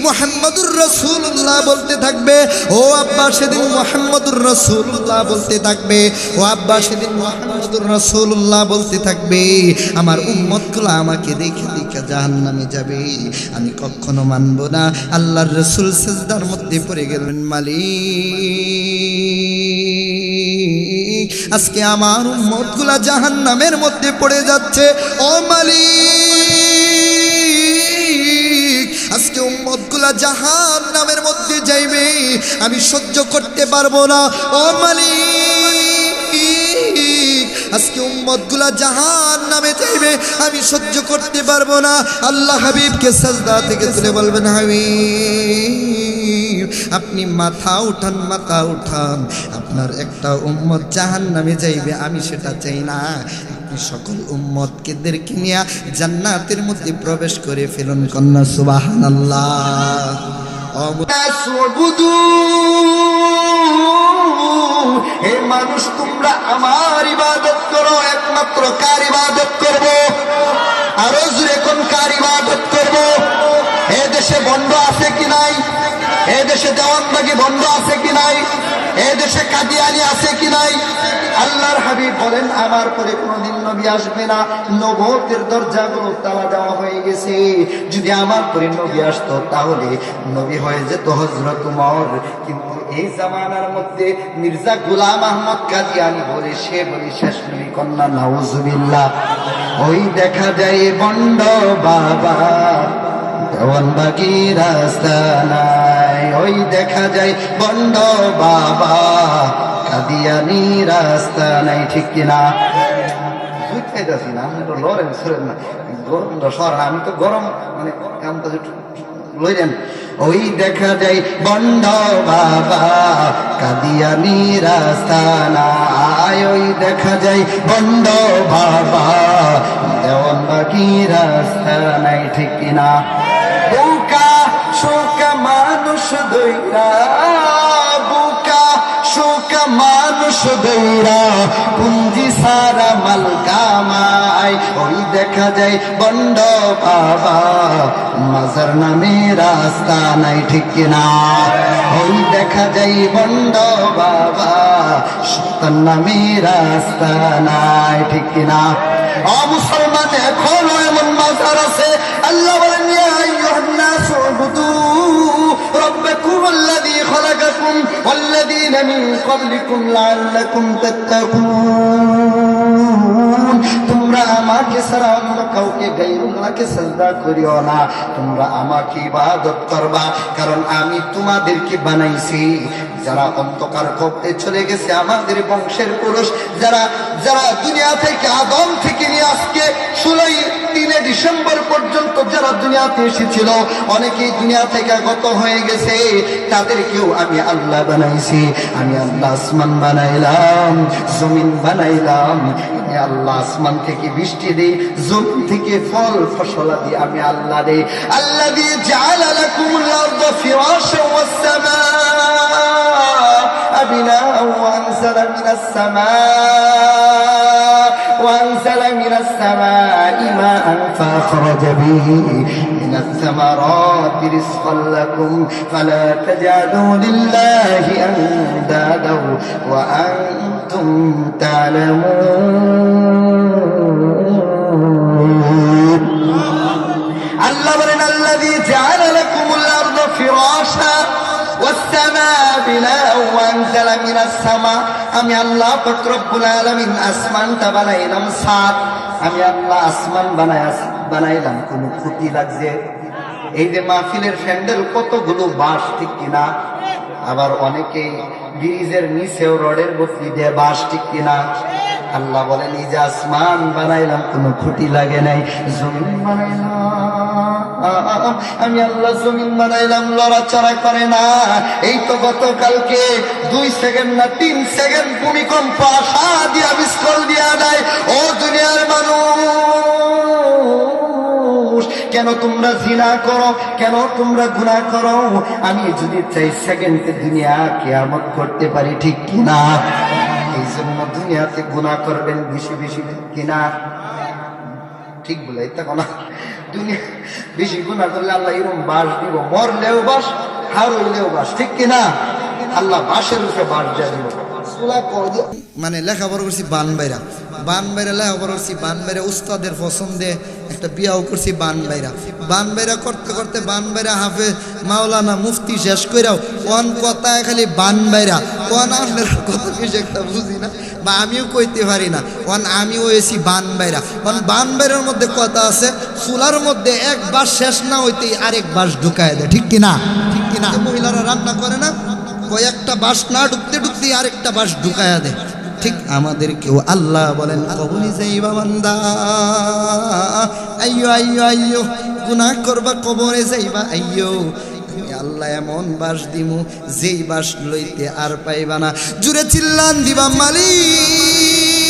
S1: মুহাম্মদুর রাসূলুল্লাহ বলতে থাকবে। ও আব্বা, সেদিন মুহাম্মদুর রাসূলুল্লাহ বলতে থাকবে। ও আব্বা, সেদিন মুহাম্মদুর রাসূলুল্লাহ বলতে থাকবে, আমার উম্মতগুলো আমাকে দেখে দেখে জাহান্নামে যাবে, আমি কখনো মানব না। আল্লাহর রাসূল সিজদার মধ্যে পড়ে গেলেন, মালিক আজকে আমার উম্মতগুলা জাহান্নামের মধ্যে পড়ে যাচ্ছে। ও মালিক, আজকে উম্মতগুলা জাহান্নামের মধ্যে যাইবে, আমি সহ্য করতে পারবো না। ও মালিক, আজকে উম্মতগুলা জাহান্নামে যাইবে, আমি সহ্য করতে পারবো না। আল্লাহ হাবিবকে সাজদা থেকে তুলে বলবেন, হাবিব আপনি মাথা উঠান, মাথা উঠান, আপনার একটা উম্মত জাহান্নামে যাইবে, আমি সেটা চাই না। আপনি সকল উম্মতদেরকে নিয়ে জান্নাতের মধ্যে প্রবেশ করে ফেলুন, কন্যা সুবহানাল্লাহ। হে মানুষ, তোমরা আমার ইবাদত করো, একমাত্র কার ইবাদত করব? আরো জোরে কোন কার ইবাদত করব? এ দেশে বন্ধ আছে কি নাই? এ দেশে দেওয়ানবাগি বন্ধ আছে কি নাই? এ দেশে কাদিয়ানি আছে কি নাই? আল্লাহর হাবিব বলেন, আমার পরে কোনদিন নবী আসবে না, নবুয়তের দরজাগুলো তালা দেওয়া হয়ে গেছে। যদি আমার পরে নবী আসতো তাহলে নবী হয়ে যেত হযরত ওমর। কিন্তু এই জামানার মধ্যে মির্জা গোলাম আহমদ কাদিয়ানি বলে, সে বলে শেষ নবী, কন্যা নাউজুবিল্লাহ। ওই দেখা যায় বন্ড বাবা, দেওয়ানবাগি রাস্তা নাই, ওই দেখা যায় বন্ড বাবা, কাদিয়ানি রাস্তা নাই, ঠিক কিনা? খাইতেছি না, আপনি তো লড়েন সরেন না, গরম সরেন, আমি তো গরম মানে লইলেন।
S2: ওই দেখা যায় বন্ড বাবা কাদিয়ানি রাস্তানায়, ওই দেখা যায় বন্ড বাবা দেওয়ানবাগি রাস্তানায়, ঠিক কিনা? বুকা শোকা মানুষ দইরা, বুকা শোকা মানুষ দইরা পুঞ্জি সারা মাল কামাই, ওই দেখা যায় বন্ড বাবা মাজার নামে রাস্তা নাই, ঠিক কিনা? ওই দেখা যায় বন্ড বাবা শয়তান নামে রাস্তা নাই, ঠিক কিনা? ও মুসলমান, এখনো এমন মাজার আছে। আল্লাহ বলেন ইয়া আইয়ুহান নাসু উবুদু রাব্বাকুম আল্লাযী খালাকাকুম ওয়াল্লাযীনা মিন ক্বাবলিকুম লাআল্লাকুম তাত্তাকুন। তোমরা আমাকে ছাড়া অন্য কাউকে গায়রুল্লাহকে সিজদা করিও না, তোমরা আমাকে ইবাদত করবা, কারণ আমি তোমাদেরকে বানাইছি। যারা অন্ধকার কবরে চলে গেছে, আমাদের বংশের পুরুষ যারা যারা দুনিয়া থেকে আদম থেকে নিয়ে আজকে 16 ডিসেম্বর পর্যন্ত যারা দুনিয়াতে এসেছিল, অনেকেই দুনিয়া থেকে গত হয়ে গেছে, তাদেরকেও আমি আল্লাহ বানাইছি। আমি আল্লাহ আসমান বানাইলাম, জমিন বানাইলাম। আমি আল্লাহ আসমান থেকে বৃষ্টি দেই, জমিন থেকে ফল ফসলাদি আমি আল্লাহ দেই। আল্লাযী জাআলা লাকুমুল আরদা ফিরাশান ওয়াস সামাআ বিনাআ ওয়া আনজালা মিনাস সামা'i মাআন ফাখরাজা বিহি মিনাস সামারাতি রিজকান লাকুম ফালা তাজআলু লিল্লাহি আনদাদা ওয়া আনতুম তা'লামুন। আল্লাহ বলেন আল্লাযী জাআলা লাকুমুল আরদা ফিরাশা ওয়াস সামাআ বিনাআ ওয়া আনজালা মিনাস সামা'। আমি আল্লাহ পাক রব্বুল আলামিন আসমানটা বানাইলাম সাত। আমি আল্লাহ আসমান বানাইলাম, কোন ক্ষতি লাগছে? এই যে মাহফিলের প্যান্ডেল কতগুলো বাঁশ, ঠিক কিনা? আবার অনেকেই ব্রিজের নিচেও রডের বসি দিয়ে বাঁশ, ঠিক কিনা? আল্লাহ বলেন এই যে আসমান বানাইলাম, কোনো ক্ষতি লাগে নাই। জমিন বানাইলাম, আমি আল্লাহ জমিন বানাইলাম, লড়াচড়া করে না। এই তো গতকালকে 2 সেকেন্ড না 3 সেকেন্ড ভূমিকম্প আসা দিয়া বিস্ফোরণ দিয়া দেয়। ও দুনিয়ার মানুষ, কেন তোমরা জিনা করো, কেন তোমরা গুনাহ করো? আমি যদি চাই সেকেন্ডে দুনিয়া কিয়ামত করতে পারি, ঠিক কিনা? এই জন্য দুনিয়াতে গুনাহ করবেন বেশি বেশি, ঠিক কিনা? ঠিক বলে এটা না, দুনিয়া বেশি গুনাহ করলে আল্লাহ এরকম বাস দিব, মরলেও বাস, হারলেও বাস, ঠিক কিনা? আল্লাহ বাসের উপরে বাস দিয়ে দিব।
S1: মানে লেখাপড়া করছি বানবাইরা, বানবাইরা লেখাপড়া করছি বানবাইরা, উস্তাদের পছন্দে একটা বিয়াও করছি বানবাইরা। বানবাইরা করতে করতে বানবাইরা হাফেজ মাওলানা মুফতি শেষ কইরাও কোন কথা খালি বানবাইরা, কোন আপনার কথা বেশি একটা বুঝি না বা আমিও কইতে পারি না। কোন আমিও এসি বানবাইরা, কোন বানবাইরার মধ্যে কথা আছে, চুলার মধ্যে এক বাস শেষ না হইতেই আরেক বাস ঢুকায় দেয়, ঠিক কিনা? ঠিক কিনা? মহিলারা রান্না করে না, কয়েকটা বাস না ঢুকতে ঢুকতে আরেকটা বাস ঢুকায়া দেয়। ঠিক আমাদেরকেও আল্লাহ বলেন কবরে যাইবা বান্দা, আইয়ো আইয়ো আইয়ো, গুনাহ করবা কবরে যাইবা আইয়ো। আল্লাহ এমন বাস দিমু যেই বাস লইতে আর পাইবা না। জুড়ে চিল্লান দিবা মালিক।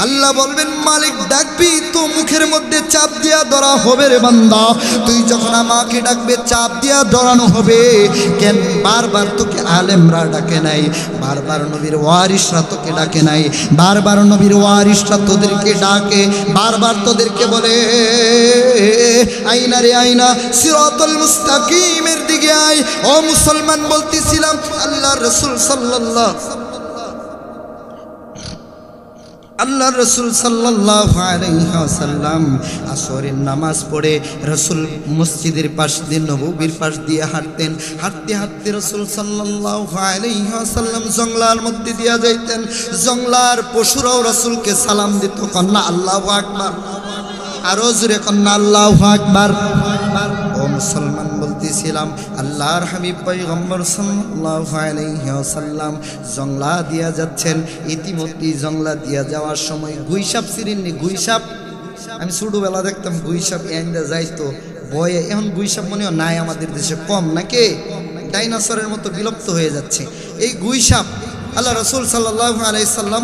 S1: আল্লাহ বলবেন মালিক ডাকবি তো মুখের মধ্যে চাপ দিয়া ধরা হবে রে বান্দা। তুই যখন আমাকে ডাকবে চাপ দিয়া ধরানো হবে। কেন বারবার তোকে আলেমরা ডাকে নাই, বারবার নবীর ওয়ারিসরা তোকে ডাকে নাই, বারবার নবীর ওয়ারিসরা তোদেরকে ডাকে, বারবার তোদেরকে বলে আইনা রে আইনা, সিরাতুল মুস্তাকিমের দিকে আয়। ও মুসলমান, বলতেছিলাম আল্লাহর রাসূল সাল্লাল্লাহু আলাইহি ওয়াসাল্লাম আসরের নামাজ পড়ে রাসূল মসজিদের পাশ দিয়ে নববীর পাশ দিয়ে হাঁটতেন। হাঁটতে হাঁটতে রাসূল সাল্লাল্লাহু আলাইহি ওয়াসাল্লাম জঙ্গলার মধ্যে দিয়া যাইতেন। জঙ্গলার পশুরাও রাসূলকে সালাম দিত, কন্যা আল্লাহু আকবার, আরো জোরে কন্যা আল্লাহু আকবার। ও মুসলমান, বলতেছিলাম আল্লাহর হাবিব পয়গম্বর সাল্লাল্লাহু আলাইহি ওয়াসাল্লাম জংলা দিয়া যাচ্ছেন। ইতিমধ্যে জংলা দিয়া যাওয়ার সময় গুইসাপ চিনেননি? গুইসাপ, আমি ছোটবেলা দেখতাম গুইসাপ এন্ডা যাইতো ভয়ে এখন গুইসাপ মনে হয় নাই আমাদের দেশে কম নাকি, ডাইনোসরের মতো বিলুপ্ত হয়ে যাচ্ছে এই গুইসাপ। আল্লাহ রাসূল সাল্লাল্লাহু আলাইহি সাল্লাম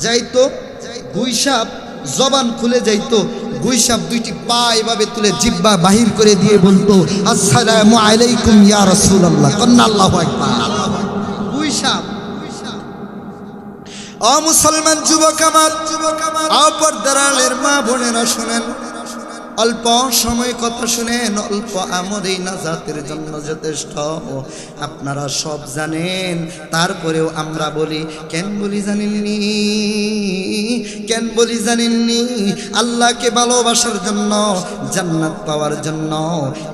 S1: যাইতো, গুইসাপ জবান খুলে যাইতো, গুইসাপ দুইটি পা এভাবে তুলে জিহ্বা বাহির করে দিয়ে বলতো আসসালামু আলাইকুম ইয়া রাসূলুল্লাহ, কন্না আল্লাহু আকবার। গুইসাপ। ও মুসলমান যুবক আমার, পর্দার আড়ালের মা বোনেরা শুনেন, অল্প সময় কথা শুনেন, অল্প আমল এই নাজাতের জন্য যথেষ্ট। আপনারা সব জানেন, তারপরেও আমরা বলি কেন বলি জানেননি, কেন বলি জানেননি? আল্লাহকে ভালোবাসার জন্য, জান্নাত পাওয়ার জন্য।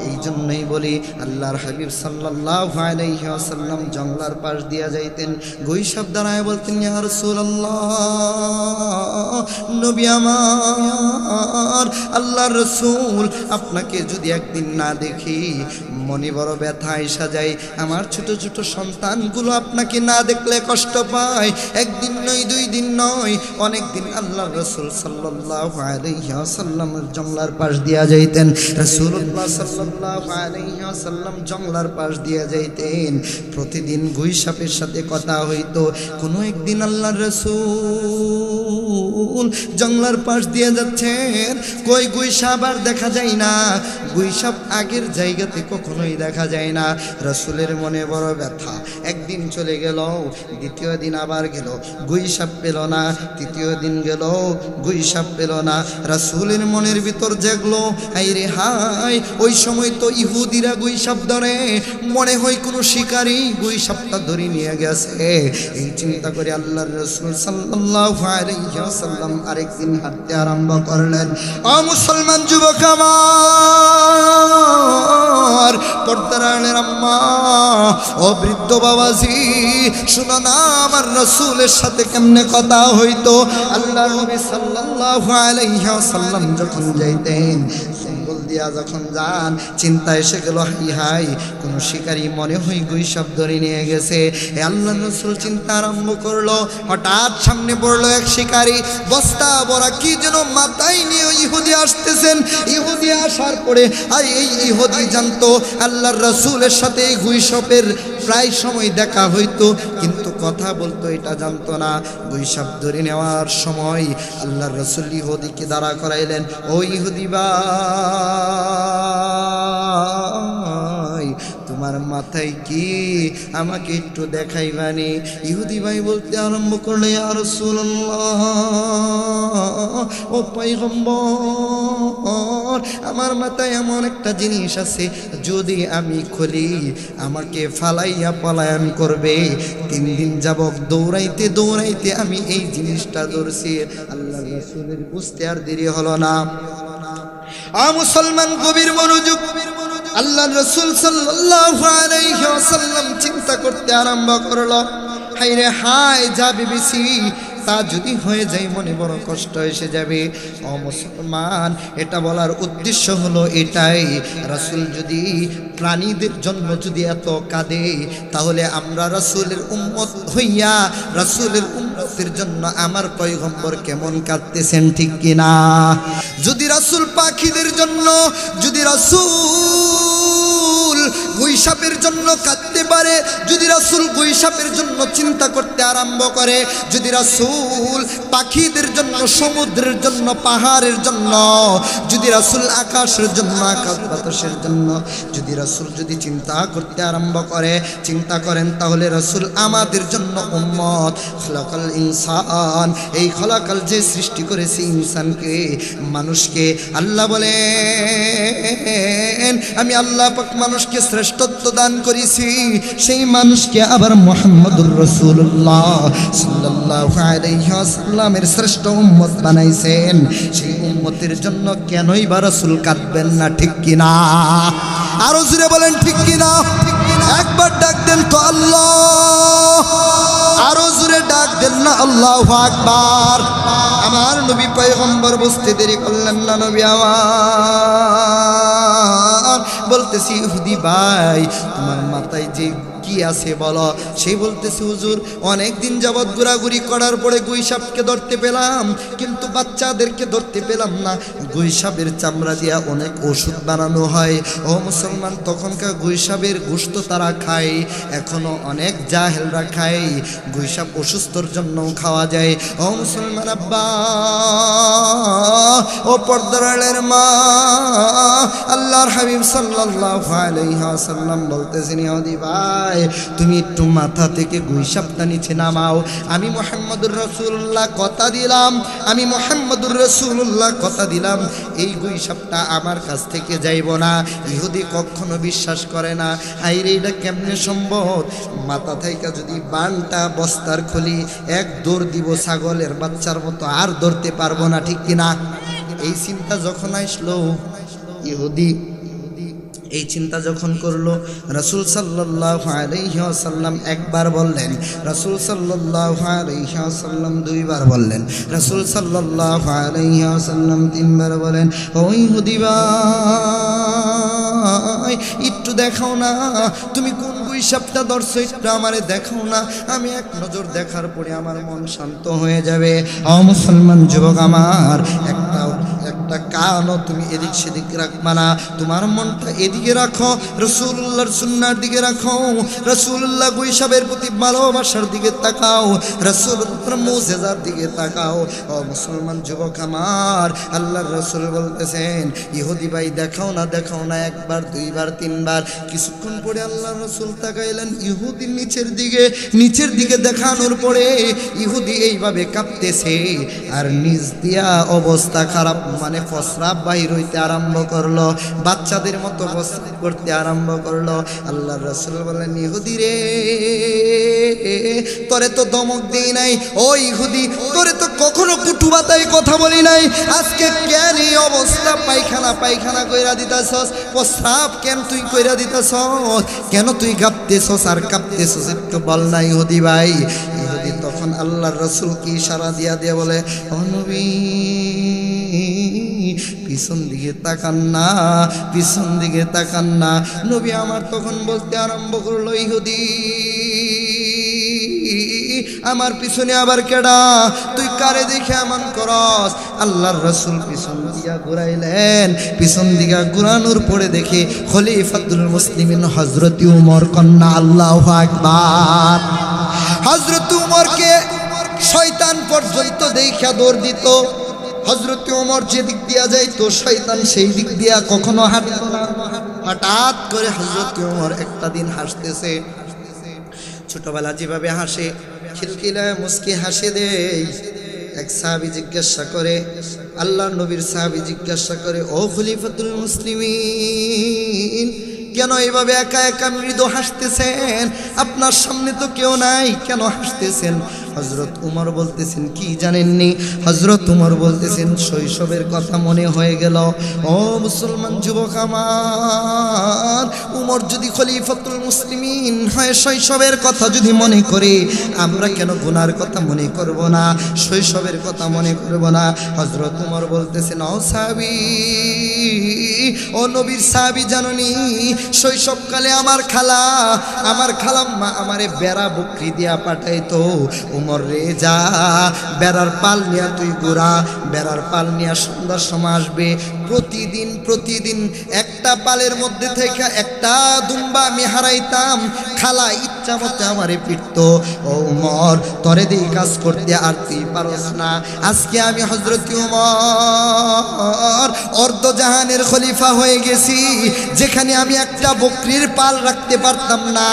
S1: এই জন্যই বলি আল্লাহর হাবিব সাল্লাল্লাহু আলাইহি ওয়াসাল্লাম জঙ্গলার পাশ দিয়া যাইতেন, গুইসাপ দাঁড়ায় বলতেন ইয়া রাসূলুল্লাহ, নবী আমার, আল্লাহর রাসূল, আপনাকে যদি একদিন না দেখি মনে বড় ব্যথা এসে যায়। আমার ছোট ছোট সন্তানগুলো আপনাকে না দেখলে কষ্ট পায়। একদিন নয়, দুই দিন নয়, অনেক দিন আল্লাহর রাসূল সাল্লাল্লাহু আলাইহি ওয়াসাল্লামের জঙ্গলার পাশ দিয়া যাইতেন। রাসূলুল্লাহ সাল্লাল্লাহু আলাইহি ওয়াসাল্লাম জঙ্গলার পাশ দিয়া যাইতেন। প্রতিদিন গুইসাপের সাথে কথা হইতো। কোনো একদিন আল্লাহর রাসূল জঙ্গলার পাশ দিয়ে যাচ্ছেন, কই গুইসাপ আর দেখা যায় না। গুইসাপ আগের জায়গাতে কখনোই দেখা যায় না। রাসূলের মনে বড় ব্যথা। একদিন চলে গেল, দ্বিতীয় দিন আবার গেল, গুইসাপ পেল না। তৃতীয় দিন গেল, গুইসাপ পেল না। রাসূলের মনের ভিতর জাগলো, হাই রে হাই, ওই সময় তো ইহুদিরা গুইসাপ ধরে, মনে হয় কোনো শিকারী গুইসাপটা ধরে নিয়ে গেছে। এই চিন্তা করে আল্লাহর রাসূল সাল্লাল্লাহু আলাইহি ওয়াসাল্লাম আরেকদিন হাঁটতে আরম্ভ করলেন। ও মুসলমান যুবক আমার, পর্দার আড়ালের আম্মা, ও বৃদ্ধ বাবাজি, শোনো না আমার রাসূলের সাথে কেমনে কথা হইতো। আল্লাহর নবী সাল্লাল্লাহু আলাইহি ওয়াসাল্লাম যখন যাইতেন, জঙ্গল দিয়া যখন যান, চিন্তা এসে গেল, হাই হাই, কোন শিকারী মনে হয় গুইসাপ ধরে নিয়ে গেছে। আল্লাহর রাসূল চিন্তা আরম্ভ করলো। হঠাৎ সামনে পড়লো এক শিকারী, বস্তা ভরা কি যেন মাথায় নিয়ে ইহুদি আসতেছেন। ইহুদি আসার পরে আর এই ইহুদি জানতো আল্লাহর রাসূলের সাথে গুইসাপের প্রায় সময় দেখা হইতো, কিন্তু কথা বলতো এটা জানতো না। গুইসাপ ধরে নেওয়ার সময় আল্লাহর রাসূল ইহুদিকে দাঁড়া করাইলেন। ও ইহুদি ভাই, তোমার মাথায় কি, আমাকে একটু দেখাইবানি? ইহুদি ভাই বলতে আরম্ভ করলো, ইয়া রাসূলুল্লাহ, ও পয়গম্বর, আমার মাথায় এমন একটা জিনিস আছে, যদি আমি খুলি আমাকে ফালাইয়া পলায়ন করবে। 3 দিন যাবত দৌড়াইতে দৌড়াইতে আমি এই জিনিসটা ধরছি। আল্লাহর রাসূলের বুঝতে আর দেরি হলো না। মুসলমান গভীর মনোযোগ। আল্লাহর রাসূল সাল্লাল্লাহু আলাইহি ওয়াসাল্লাম চিন্তা করতে আরম্ভ করলো, হায় রে হায়, যা ভেবেছি তা যদি হয়ে যায় মনে বড় কষ্ট এসে যাবে। ও মুসলমান, এটা বলার উদ্দেশ্য হলো এটাই, রাসূল যদি প্রাণীদের জন্য যদি এত কাঁদে, তাহলে আমরা রাসূলের উম্মত হইয়া রাসূলের উম্মতের জন্য আমার পয়গম্বর কেমন কাঁদতেছেন, ঠিক কিনা? যদি রাসূল পাখিদের জন্য, যদি রাসূল গুইসাপের জন্য কাঁদতে পারে, যদি রাসূল গুইসাপের জন্য চিন্তা করতে আরম্ভ করে, যদি রাসূল পাখিদের জন্য, সমুদ্রের জন্য, পাহাড়ের জন্য, যদি রাসূল আকাশের জন্য, আকাশ বাতাসের জন্য, যদি রাসূল যদি চিন্তা করতে আরম্ভ করে, চিন্তা করেন, তাহলে রাসূল আমাদের জন্য উম্মত। খলাকাল ইনসান, এই খলাকাল যে সৃষ্টি করেছে ইনসানকে, মানুষকে, আল্লাহ বলেন আমি আল্লাহ পাক মানুষকে শ্রেষ্ঠত্ব দান করেছি। সেই মানুষকে আবার মুহাম্মদুর রাসূলুল্লাহ সাল্লাল্লাহু আলাইহি ওয়াসাল্লামের শ্রেষ্ঠ উম্মত বানাইছেন। সেই উম্মতের জন্য কেনই বা রাসূল কাঁদবেন না, ঠিক কিনা? আরো জোরে বলেন ঠিক কিনা? একবার ডাক দেন তো আল্লাহ, আরো জোরে ডাক দেন না আল্লাহু আকবার। আমার নবী পয়গম্বর বুঝতে দেরি করলেন না। নবী আমার বলতেছি ইহুদি ভাই তোমার মাথায় যে কি আছে বলো। সেই বলতেছে হুজুর অনেক দিন যাবৎ ঘোরাঘুরি করার পরে গুইসাপকে ধরতে পেলাম, কিন্তু বাচ্চাদেরকে ধরতে পেলাম না। গুইসাপের চামড়া দিয়া অনেক ওষুধ বানানো হয়। ও মুসলমান, তখনকার গুইসাপের গোশত তারা খায়, এখনো অনেক জাহেলরা খায়। গুইসাপ অসুস্থর জন্য খাওয়া যায়। ও মুসলমান আব্বা, ও পর্দার আড়ালের মা, আল্লাহর হাবিব সাল্লাল্লাহু আলাইহি ওয়াসাল্লাম বলতেছেন ইহুদি ভাই তুমি একটু মাথা থেকে গুইসাপটা নিচে নামাও। আমি মুহাম্মদুর রাসূলুল্লাহ কথা দিলাম, আমি মুহাম্মদুর রাসূলুল্লাহ কথা দিলাম এই গুইসাপটা আমার কাছ থেকে যাইব না। ইহুদি কখনো বিশ্বাস করে না। আইরে এটা কেমনে সম্ভব? মাথা থেকে যদি বানটা বস্তার খুলি এক দৌড় দিব ছাগলের বাচ্চার মতো, আর ধরতে পারবো না, ঠিক কিনা? এই চিন্তা যখন আসলো ইহুদি, এই চিন্তা যখন করলো, রাসূল সাল্লাল্লাহু আলাইহি ওয়াসাল্লাম একবার বললেন, রাসূল সাল্লাল্লাহু আলাইহি ওয়াসাল্লাম দুইবার বললেন, রাসূল সাল্লাল্লাহু আলাইহি ওয়াসাল্লাম তিনবার বলেন, ও ইহুদি ভাই একটু দেখাও না, তুমি কোন গুইসাপটা ধরছো একটু আমারে দেখাও না, আমি এক নজর দেখার পরে আমার মন শান্ত হয়ে যাবে। ও মুসলমান যুবক আমার, একটা কানও তুমি এদিক সেদিক রাখবা না, তোমার মনটা এদিকে রাখো, রাসূলুল্লাহর সুন্নাহর দিকে রাখো, রাসূলুল্লাহ গুইসাপের প্রতি ভালোবাসার দিকে তাকাও, রাসূলুল্লাহর মুজিজার দিকে তাকাও। ও মুসলমান যুবক আমার, আল্লাহর রাসূল বলতেছেন ইহুদি ভাই দেখাও না, দেখাও না, একবার দুইবার তিনবার। কিছুক্ষণ পরে আল্লাহর রাসূল তাকাইলেন ইহুদির নিচের দিকে দেখানোর পরে ইহুদি এইভাবে কাঁপতেছে আর নিজ দিয়া অবস্থা খারাপ, মানে প্রস্রাব বাহির হইতে আরম্ভ করলো, বাচ্চাদের মতো প্রস্রাব করতে আরম্ভ করলো। আল্লাহর রাসূল বললেন ইহুদি রে, তোরে তো ধমক দেই নাই, ও ইহুদি তোরে তো কখনো কুটুবাতায় কথা বলি নাই, আজকে কেন এই অবস্থা? পায়খানা কইরা দিতাছস, প্রস্রাব কেন তুই কইরা দিতাছস, কেন তুই কাঁপতেছস আর কাঁপতেছস একটু বল না ইহুদি ভাই। ইহুদি তখন আল্লাহর রাসূলকে ইশারা দিয়া বলে, ও নবী পিছন দিকে তাকান না, পিছন দিকে তাকান না। নবী আমার তখন বলতে আরম্ভ করলো, ইহুদি আমার পিছনে আবার কেডা, তুই কারে দেখে এমন করস? আল্লাহর রাসূল পিছন দিয়া ঘুরাইলেন, পিছন দিকে ঘুরানোর পরে দেখে খলিফাতুল মুসলিমিন হযরত উমর কন্যা। আল্লাহু আকবার। হযরত উমরকে শয়তান পর্যন্ত দেখা দৌড় দিত। হযরত ওমর যে দিক দিয়া যাইতো শয়তান সেই দিক দিয়া কখনো হাঁটতো না। হঠাৎ করে হযরত ওমর একটা দিন হাসতেছে, ছোটবেলা যেভাবে হাসে খিলখিলায় মুস্কি হাসে দেয়। এক সাহাবী জিজ্ঞাসা করে, আল্লাহর নবীর সাহাবী জিজ্ঞাসা করে, ও খলিফাতুল মুসলিমিন কেন এইভাবে একা একা মৃদু হাসতেছেন? আপনার সামনে তো কেউ নাই, কেন হাসতেছেন? হযরত উমর বলতেছেন কি জানেননি? হযরত উমর বলতেছেন শৈশবের কথা মনে হয়ে গেল। ও মুসলমান যুবক আমার, উমর যদি খলিফাতুল মুসলিমিন হয়, শৈশবের কথা যদি মনে করে, আমরা কেন গুনার কথা মনে করব না, শৈশবের কথা মনে করব না? হযরত উমর বলতেছেন, ও সাহাবী, ও নবীর সাহাবী জাননি, শৈশবকালে আমার খালাম্মা আমারে বেড়া বকরি দিয়া পাঠাইতো। উমর রে যা, বেড়ার পাল নিয়া তুই ঘুরা, বেড়ার পাল নিয়া সন্ধ্যার সময় আসবে, প্রতিদিন একটা পালের মধ্যে থেকে একটা দুম্বা আমি হারাইতাম, খালা ইচ্ছা মতো আমারে পিটতো। ও উমর তরে দিয়ে কাজ করতে আর তুই পারস না। আজকে আমি হযরত উমর অর্ধজাহানের খলিফা হয়ে গেছি, যেখানে আমি একটা বকরির পাল রাখতে পারতাম না,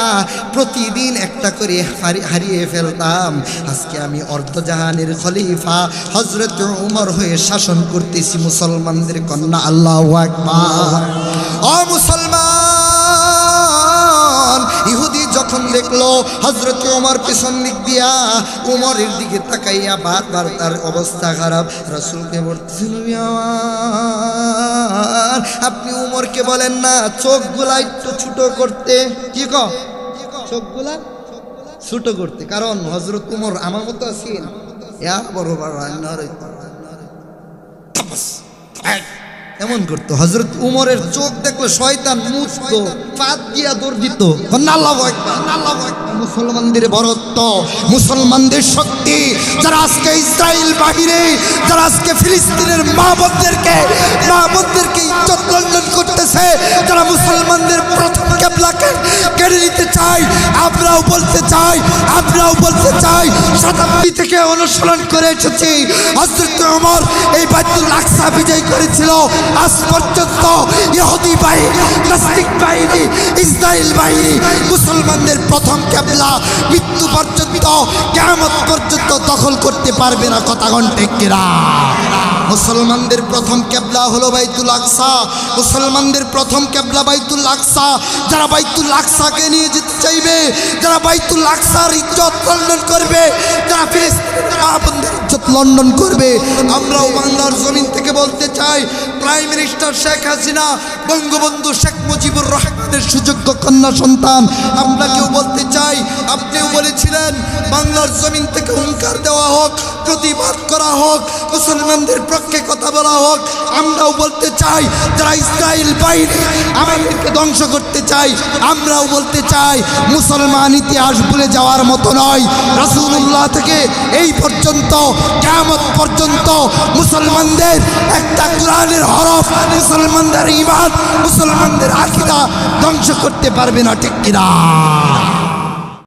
S1: প্রতিদিন একটা করে হারিয়ে ফেলতাম। আজকে আমি অর্ধজাহানের খলিফা হযরত উমর হয়ে শাসন করতেছি মুসলমানদের কন্যা। আল্লাহু আকবার। ও মুসলমান, ইহুদি যখন দেখলো হযরত ওমর পিছন দিক দিয়া উমরের দিকে তাকাইয়া বারবার তার অবস্থা খারাপ, রাসূলকে বলতেছেন, নবী আমার আপনি উমরকে বলেন না চোখগুলা একটু ছোট করতে। কি কও? চোখগুলা ছোট করতে, কারণ হযরত উমর আমার মতো আছেন, বড় বড় এমন করতো। হযরত উমরের চোখ দেখলে শয়তান মুছত, পাত দিয়া দৌড় দিত। আল্লাহু আকবার, আল্লাহু আকবার। মুসলমানদের বরত্ব, মুসলমানদের শক্তি, যারা আজকে ইসরায়েল বাহিরে, যারা আজকে ফিলিস্তিনের মা বোনদেরকে ইজ্জত লঙ্ঘন করতেছে, যারা মুসলমানদের প্রথম কিবলাকে কেড়ে নিতে চায়, আমরাও বলতে চাই শতাব্দী থেকে অনুসরণ করে এসেছি। হযরত ওমর এই বাইতুল আকসা বিজয় করেছিল। আজ পর্যন্ত ইহুদি বাহিনী, নাস্তিক বাহিনী, ইসরায়েল বাহিনী মুসলমানদের প্রথম কিবলা মৃত্যু পর্যন্ত, কিয়ামত পর্যন্ত দখল করতে পারবে না। কথা কোন ঠিক কিনা? মুসলমানদের প্রথম কিবলা হলো বাইতুল আকসা। মুসলমানদের প্রথম কিবলা বাইতুল আকসা। যারা বাইতুল আকসাকে নিয়ে যেতে চাইবে, যারা বাইতুল আকসার ইজ্জত লন্ডন করবে, যারা ফিলিস্তিনের মা বোনদের ইজ্জত লন্ডন করবে, আমরাও বাংলার জমিন থেকে বলতে চাই, প্রাইম মিনিস্টার শেখ হাসিনা, বঙ্গবন্ধু শেখ মুজিবুর রহমানের সুযোগ্য কন্যা সন্তান, আপনাকেও বলতে চাই, আপনিও বলেছিলেন বাংলার জমিন থেকে হুঙ্কার দেওয়া হোক, প্রতিবাদ করা হোক, মুসলমানদের পক্ষে কথা বলা হোক। আমরাও বলতে চাই, যারা ইসরায়েল বাহিনী আমাদেরকে ধ্বংস করতে চাই, আমরাও বলতে চাই মুসলমান ইতিহাস ভুলে যাওয়ার মতো নয়। রাসূলুল্লাহ থেকে এই পর্যন্ত, কিয়ামত পর্যন্ত মুসলমানদের একটা কোরআনের হরফ, মুসলমানদের ঈমান, মুসলমানদের আকীদা ধ্বংস করতে পারবে না। ঠিক কিনা?